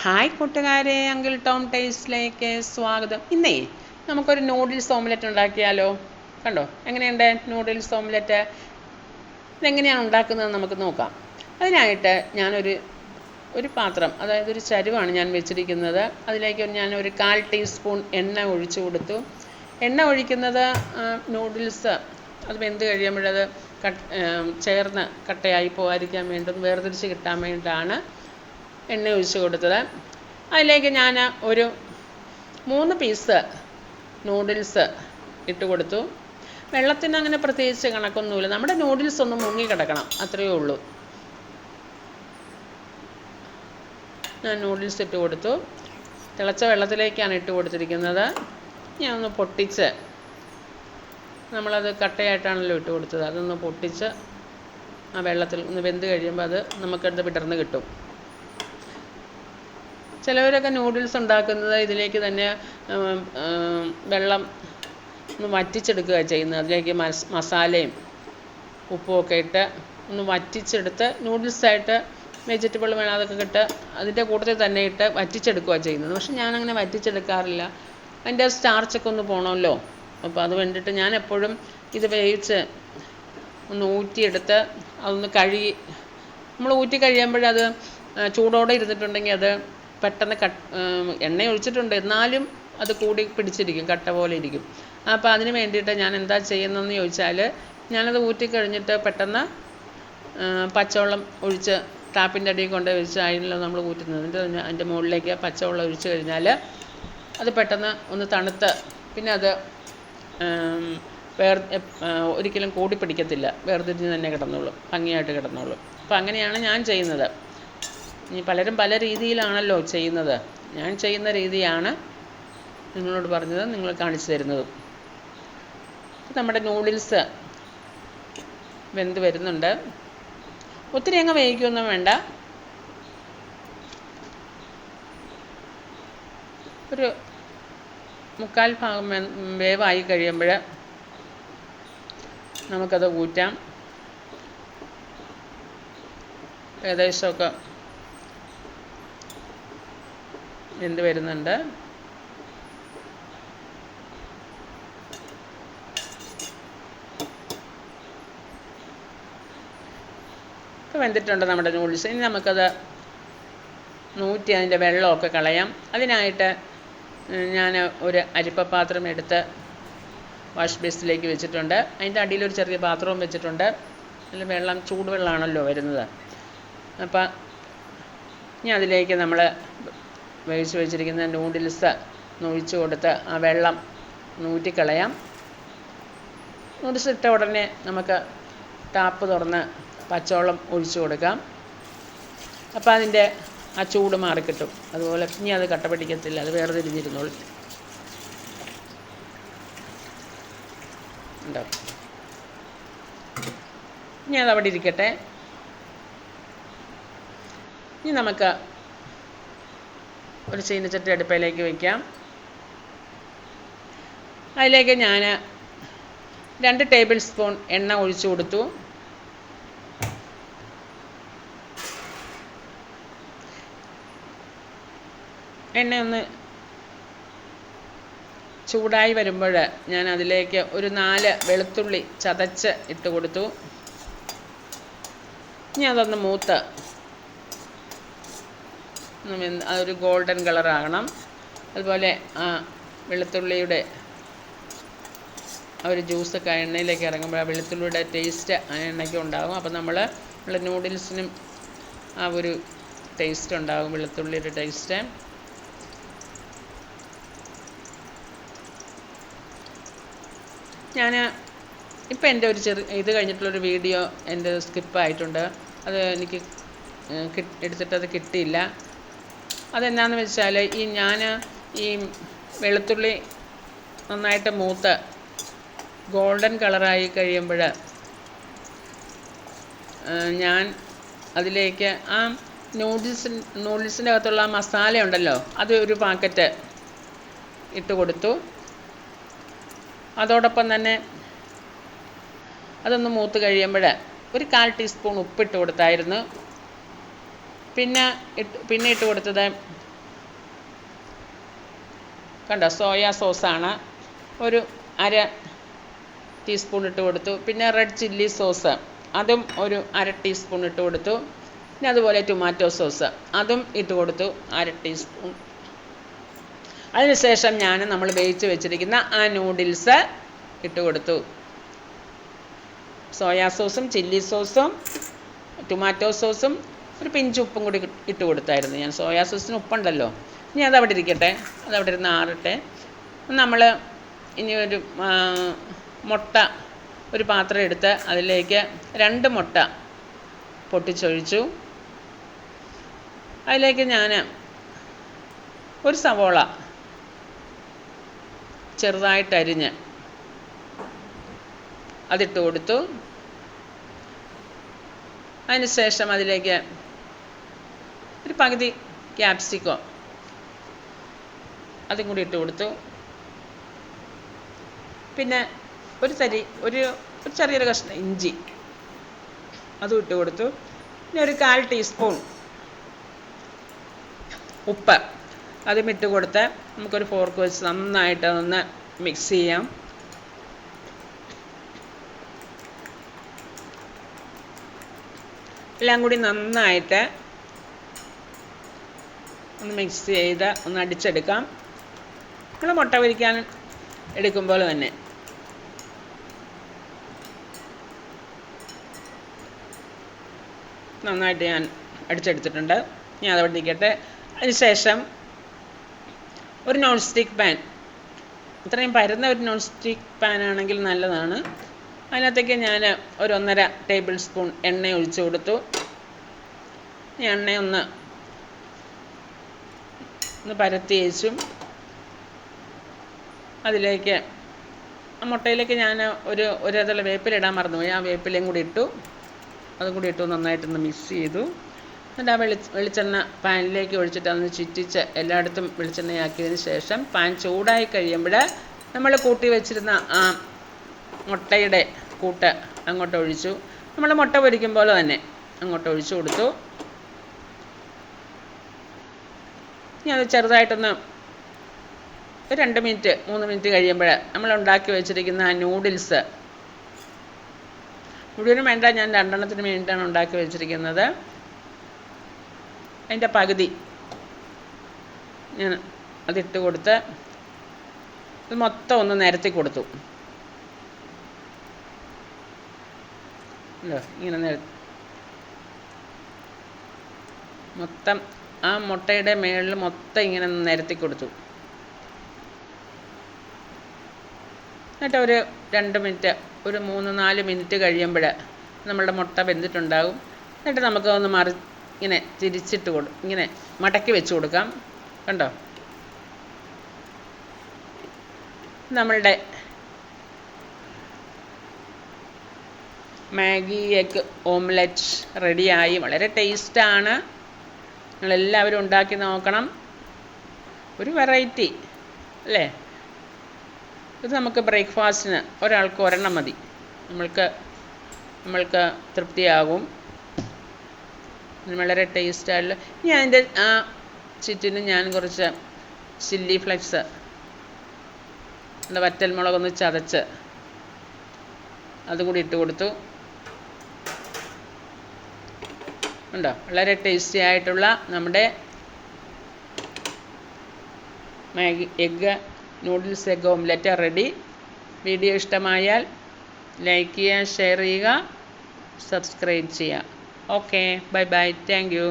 Hi കൂട്ടുകാരെ, uncle Tom ടേസ്റ്റിലേക്ക് സ്വാഗതം. ഇന്നേ നമുക്കൊരു നൂഡിൽസ് ഓംലെറ്റ് ഉണ്ടാക്കിയാലോ? കണ്ടോ എങ്ങനെയുണ്ട് നൂഡിൽസ് ഓംലെറ്റ്? ഇതെങ്ങനെയാണ് ഉണ്ടാക്കുന്നത് നമുക്ക് നോക്കാം. അതിനായിട്ട് ഞാനൊരു പാത്രം, അതായത് ഒരു ചരുവാണ് ഞാൻ വെച്ചിരിക്കുന്നത്. അതിലേക്ക് ഞാനൊരു 1/4 ടീസ്പൂൺ എണ്ണ ഒഴിച്ചു കൊടുത്തു. എണ്ണ ഒഴിക്കുന്നത് നൂഡിൽസ് അത് വെന്ത് കഴിയുമ്പോഴത് ചേർന്ന് കട്ടയായി പോകാതിരിക്കാൻ വേണ്ടി വേർതിരിച്ച് കിട്ടാൻ വേണ്ടിയിട്ടാണ് എണ്ണ ഒഴിച്ച് കൊടുത്തത്. അതിലേക്ക് ഞാൻ ഒരു 3 പീസ് നൂഡിൽസ് ഇട്ട് കൊടുത്തു. വെള്ളത്തിന് അങ്ങനെ പ്രത്യേകിച്ച് കണക്കൊന്നുമില്ല, നമ്മുടെ നൂഡിൽസ് ഒന്ന് മുങ്ങി കിടക്കണം, അത്രയേ ഉള്ളൂ. ഞാൻ നൂഡിൽസ് ഇട്ട് കൊടുത്തു. തിളച്ച വെള്ളത്തിലേക്കാണ് ഇട്ട് കൊടുത്തിരിക്കുന്നത്. ഞാൻ ഒന്ന് പൊട്ടിച്ച്, നമ്മളത് കട്ടയായിട്ടാണല്ലോ ഇട്ട് കൊടുത്തത്, അതൊന്ന് പൊട്ടിച്ച് ആ വെള്ളത്തിൽ ഒന്ന് വെന്ത് കഴിയുമ്പോൾ അത് നമുക്കത് വിടർന്ന് കിട്ടും. ചിലവരൊക്കെ നൂഡിൽസ് ഉണ്ടാക്കുന്നത് ഇതിലേക്ക് തന്നെ വെള്ളം ഒന്ന് വറ്റിച്ചെടുക്കുക ചെയ്യുന്നത്. അതിലേക്ക് മസാലയും ഉപ്പും ഒക്കെ ഇട്ട് ഒന്ന് വറ്റിച്ചെടുത്ത് നൂഡിൽസായിട്ട് വെജിറ്റബിൾ വേണം അതൊക്കെ ഇട്ട് അതിൻ്റെ കൂട്ടത്തിൽ തന്നെ ഇട്ട് വറ്റിച്ചെടുക്കുക ചെയ്യുന്നത്. പക്ഷെ ഞാനങ്ങനെ വറ്റിച്ചെടുക്കാറില്ല, അതിൻ്റെ സ്റ്റാർച്ചൊക്കെ ഒന്ന് പോകണമല്ലോ. അപ്പോൾ അത് വേണ്ടിയിട്ട് ഞാൻ എപ്പോഴും ഇത് വേവിച്ച് ഒന്ന് ഊറ്റിയെടുത്ത് അതൊന്ന് കഴുകി, നമ്മൾ ഊറ്റി കഴിയുമ്പോഴത് ചൂടോടെ ഇരുന്നിട്ടുണ്ടെങ്കിൽ അത് പെട്ടെന്ന് എണ്ണ ഒഴിച്ചിട്ടുണ്ട്, എന്നാലും അത് കൂടി പിടിച്ചിരിക്കും, കട്ട പോലെ ഇരിക്കും. അപ്പോൾ അതിന് വേണ്ടിയിട്ട് ഞാൻ എന്താ ചെയ്യുന്നതെന്ന് ചോദിച്ചാൽ, ഞാനത് ഊറ്റിക്കഴിഞ്ഞിട്ട് പെട്ടെന്ന് പച്ചവെള്ളം ഒഴിച്ച് ടാപ്പിൻ്റെ അടിയിൽ കൊണ്ട് വെച്ച് അതിനുള്ള നമ്മൾ ഊറ്റുന്നത്. എന്നിട്ട് അതിൻ്റെ മുകളിലേക്ക് പച്ചവെള്ളം ഒഴിച്ച് കഴിഞ്ഞാൽ അത് പെട്ടെന്ന് ഒന്ന് തണുത്ത് പിന്നെ അത് ഒരിക്കലും കൂടി പിടിക്കത്തില്ല, വേർതിരിഞ്ഞ് തന്നെ കിടന്നോളും, ഭംഗിയായിട്ട് കിടന്നോളും. അപ്പോൾ അങ്ങനെയാണ് ഞാൻ ചെയ്യുന്നത്. ഇനി പലരും പല രീതിയിലാണല്ലോ ചെയ്യുന്നത്. ഞാൻ ചെയ്യുന്ന രീതിയാണ് നിങ്ങളോട് പറഞ്ഞത്, നിങ്ങൾ കാണിച്ചു തരുന്നതും. നമ്മുടെ നൂഡിൽസ് വെന്ത് വരുന്നുണ്ട്. ഒത്തിരി അങ്ങ് വേവിക്കൊന്നും വേണ്ട, ഒരു 1/4 ഭാഗം വേവായി കഴിയുമ്പോൾ നമുക്കത് ഊറ്റാം. ഏകദേശമൊക്കെ വെന്ത് വരുന്നുണ്ട്. ഇപ്പോൾ വെന്തിട്ടുണ്ട് നമ്മുടെ നൂഡിൽസ്. ഇനി നമുക്കത് നൂറ്റി അതിൻ്റെ വെള്ളമൊക്കെ കളയാം. അതിനായിട്ട് ഞാൻ ഒരു അരിപ്പപ്പാത്രം എടുത്ത് വാഷ് ബേസിലേക്ക് വെച്ചിട്ടുണ്ട്. അതിൻ്റെ അടിയിലൊരു ചെറിയ പാത്രവും വെച്ചിട്ടുണ്ട്. അതിൽ വെള്ളം ചൂടുവെള്ളമാണല്ലോ വരുന്നത്. അപ്പം ഇനി അതിലേക്ക് നമ്മൾ വേവിച്ച് വെച്ചിരിക്കുന്ന നൂഡിൽസ് ഒഴിച്ച് കൊടുത്ത് ആ വെള്ളം നൂറ്റിക്കളയാം. നൂഡിൽസ് ഇട്ട ഉടനെ നമുക്ക് ടാപ്പ് തുറന്ന് പച്ചവെള്ളം ഒഴിച്ചു കൊടുക്കാം. അപ്പോൾ അതിൻ്റെ ആ ചൂട് മാറിക്കിട്ടും. അതുപോലെ ഇനി അത് കട്ട പിടിക്കത്തില്ല, അത് വേർതിരിഞ്ഞിരുന്നോളും. ഉണ്ടോ? ഇനി അതവിടെ ഇരിക്കട്ടെ. ഇനി നമുക്ക് ഒരു ചീനച്ചട്ടി അടുപ്പയിലേക്ക് വയ്ക്കാം. അതിലേക്ക് ഞാൻ 2 ടേബിൾ സ്പൂൺ എണ്ണ ഒഴിച്ചു കൊടുത്തു. എണ്ണയൊന്ന് ചൂടായി വരുമ്പോൾ ഞാൻ അതിലേക്ക് ഒരു 4 വെളുത്തുള്ളി ചതച്ച് ഇട്ട് കൊടുത്തു. ഇനി അതൊന്ന് മൂത്ത് അതൊരു ഗോൾഡൻ കളറാകണം. അതുപോലെ ആ വെളുത്തുള്ളിയുടെ ആ ഒരു ജ്യൂസൊക്കെ എണ്ണയിലേക്ക് ഇറങ്ങുമ്പോൾ ആ വെളുത്തുള്ളിയുടെ ടേസ്റ്റ് ആ എണ്ണയ്ക്ക് ഉണ്ടാകും. അപ്പോൾ നമ്മുടെ നൂഡിൽസിനും ആ ഒരു ടേസ്റ്റ് ഉണ്ടാകും, വെളുത്തുള്ളിയുടെ ടേസ്റ്റ്. ഞാൻ ഇപ്പം എൻ്റെ ഒരു ഇത് കഴിഞ്ഞിട്ടുള്ളൊരു വീഡിയോ എൻ്റെ സ്കിപ്പായിട്ടുണ്ട്. അത് എനിക്ക് എടുത്തിട്ടത് കിട്ടിയില്ല. അതെന്നാന്ന് വെച്ചാൽ ഈ വെളുത്തുള്ളി നന്നായിട്ട് മൂത്ത് ഗോൾഡൻ കളറായി കഴിയുമ്പോൾ ഞാൻ അതിലേക്ക് ആ നൂഡിൽസിൻ്റെ അകത്തുള്ള ആ മസാല ഉണ്ടല്ലോ, അത് ഒരു പാക്കറ്റ് ഇട്ട് കൊടുത്തു. അതോടൊപ്പം തന്നെ അതൊന്ന് മൂത്ത് കഴിയുമ്പോൾ ഒരു 1/4 ടീസ്പൂൺ ഉപ്പിട്ട് കൊടുത്തായിരുന്നു. പിന്നെ ഇട്ട് കൊടുത്തത് കണ്ടോ, സോയാ സോസാണ്, ഒരു അര ടീസ്പൂൺ ഇട്ട് കൊടുത്തു. പിന്നെ റെഡ് ചില്ലി സോസ് അതും ഒരു അര ടീസ്പൂൺ ഇട്ട് കൊടുത്തു. പിന്നെ അതുപോലെ ടൊമാറ്റോ സോസ് അതും ഇട്ട് കൊടുത്തു, അര ടീസ്പൂൺ. അതിനുശേഷം നമ്മൾ വേവിച്ച് വെച്ചിരിക്കുന്ന ആ നൂഡിൽസ് ഇട്ട് കൊടുത്തു. സോയാ സോസും ചില്ലി സോസും ടൊമാറ്റോ സോസും ഒരു പിഞ്ച് ഉപ്പും കൂടി ഇട്ട് കൊടുത്തായിരുന്നു ഞാൻ. സോയാ സോസിന് ഉപ്പുണ്ടല്ലോ. ഇനി അതവിടെ ഇരിക്കട്ടെ, അതവിടെ ഇരുന്ന് ആറട്ടെ. നമ്മൾ ഇനി ഒരു മുട്ട ഒരു പാത്രം എടുത്ത് അതിലേക്ക് 2 മുട്ട പൊട്ടിച്ചൊഴിച്ചു. അതിലേക്ക് ഞാൻ ഒരു സവോള ചെറുതായിട്ട് അരിഞ്ഞ് അതിട്ട് കൊടുത്തു. അതിനുശേഷം അതിലേക്ക് ഒരു പകുതി ക്യാപ്സിക്കം അതും കൂടി ഇട്ട് കൊടുത്തു. പിന്നെ ഒരു ചെറിയൊരു കഷ്ണം ഇഞ്ചി അതും ഇട്ട് കൊടുത്തു. പിന്നെ ഒരു 1/4 ടീസ്പൂൺ ഉപ്പ് അതും ഇട്ട് കൊടുത്ത് നമുക്കൊരു ഫോർക്ക് വെച്ച് നന്നായിട്ട് അതൊന്ന് മിക്സ് ചെയ്യാം. എല്ലാം കൂടി നന്നായിട്ട് ഒന്ന് മിക്സ് ചെയ്ത് ഒന്ന് അടിച്ചെടുക്കാം. നമ്മൾ മുട്ട പൊരിക്കാൻ എടുക്കുമ്പോൾ തന്നെ. നന്നായിട്ട് ഞാൻ അടിച്ചെടുത്തിട്ടുണ്ട്. ഞാൻ അതവിടെ ഇരിക്കട്ടെ. അതിനുശേഷം ഒരു നോൺ സ്റ്റിക്ക് പാൻ, ഇത്രയും പരന്ന ഒരു നോൺ സ്റ്റിക്ക് പാൻ ആണെങ്കിൽ നല്ലതാണ്. അതിനകത്തേക്ക് ഞാൻ ഒരു 1.5 ടേബിൾ സ്പൂൺ എണ്ണ ഒഴിച്ചു കൊടുത്തു. ഈ എണ്ണയൊന്ന് പരത്തി വെച്ചും അതിലേക്ക് ആ മുട്ടയിലേക്ക് ഞാൻ ഒരു അതള വേപ്പിലിടാൻ മറന്നുപോയി. ആ വേപ്പിലയും കൂടി ഇട്ടു. അതും കൂടി ഇട്ടു നന്നായിട്ടൊന്ന് മിക്സ് ചെയ്തു. എന്നിട്ട് ആ വെളിച്ചെണ്ണ പാനിലേക്ക് ഒഴിച്ചിട്ട് അതൊന്ന് ചുറ്റിച്ച് എല്ലായിടത്തും വെളിച്ചെണ്ണയാക്കിയതിന് ശേഷം പാൻ ചൂടായി കഴിയുമ്പോൾ നമ്മൾ കൂട്ടി വെച്ചിരുന്ന ആ മുട്ടയുടെ കൂട്ട് അങ്ങോട്ട് ഒഴിച്ചു. നമ്മൾ മുട്ട പൊരിക്കും പോലെ തന്നെ അങ്ങോട്ട് ഒഴിച്ചു കൊടുത്തു. ഇനി അത് ചെറുതായിട്ടൊന്ന് 2 മിനിറ്റ് 3 മിനിറ്റ് കഴിയുമ്പോൾ നമ്മൾ ഉണ്ടാക്കി വെച്ചിരിക്കുന്ന ആ നൂഡിൽസ് മുഴുവനും വേണ്ട, ഞാൻ 2 എണ്ണത്തിന് വേണ്ടിയിട്ടാണ് ഉണ്ടാക്കി വെച്ചിരിക്കുന്നത്. അതിൻ്റെ പകുതി ഞാൻ അതിട്ട് കൊടുത്ത് ഇത് മൊത്തം ഒന്ന് നിരത്തി കൊടുത്തു. ഇങ്ങനെ മൊത്തം ആ മുട്ടയുടെ മേളിൽ മൊത്തം ഇങ്ങനെ നിരത്തി കൊടുത്തു. എന്നിട്ട് ഒരു 2 മിനിറ്റ് ഒരു 3-4 മിനിറ്റ് കഴിയുമ്പോൾ നമ്മളുടെ മുട്ട വെന്തിട്ടുണ്ടാകും. എന്നിട്ട് നമുക്ക് ഒന്ന് ഇങ്ങനെ തിരിച്ചിട്ട് ഇങ്ങനെ മടക്കി വെച്ച് കൊടുക്കാം. കണ്ടോ, നമ്മളുടെ മാഗി എഗ് ഓംലെറ്റ് റെഡിയായി. വളരെ ടേസ്റ്റാണ്. നിങ്ങളെല്ലാവരും ഉണ്ടാക്കി നോക്കണം. ഒരു വെറൈറ്റി അല്ലേ? ഇത് നമുക്ക് ബ്രേക്ക്ഫാസ്റ്റിന് ഒരാൾക്ക് 1 എണ്ണം മതി. നമ്മൾക്ക് തൃപ്തിയാകും. വളരെ ടേസ്റ്റായിട്ടുള്ള. ഇനി അതിൻ്റെ ആ ചുറ്റിന് ഞാൻ കുറച്ച് ചില്ലി ഫ്ലെക്സ് വറ്റൽ മുളകൊന്ന് ചതച്ച് അതും കൂടി ഇട്ട് കൊടുത്തു. ഉണ്ടോ, വളരെ ടേസ്റ്റി ആയിട്ടുള്ള നമ്മുടെ Maggi egg noodles egg omelette ready. Video ഇഷ്ടമായാൽ ലൈക്ക് ചെയ്യുക, ഷെയർ ചെയ്യുക, സബ്സ്ക്രൈബ് ചെയ്യുക. Okay, bye bye, thank you.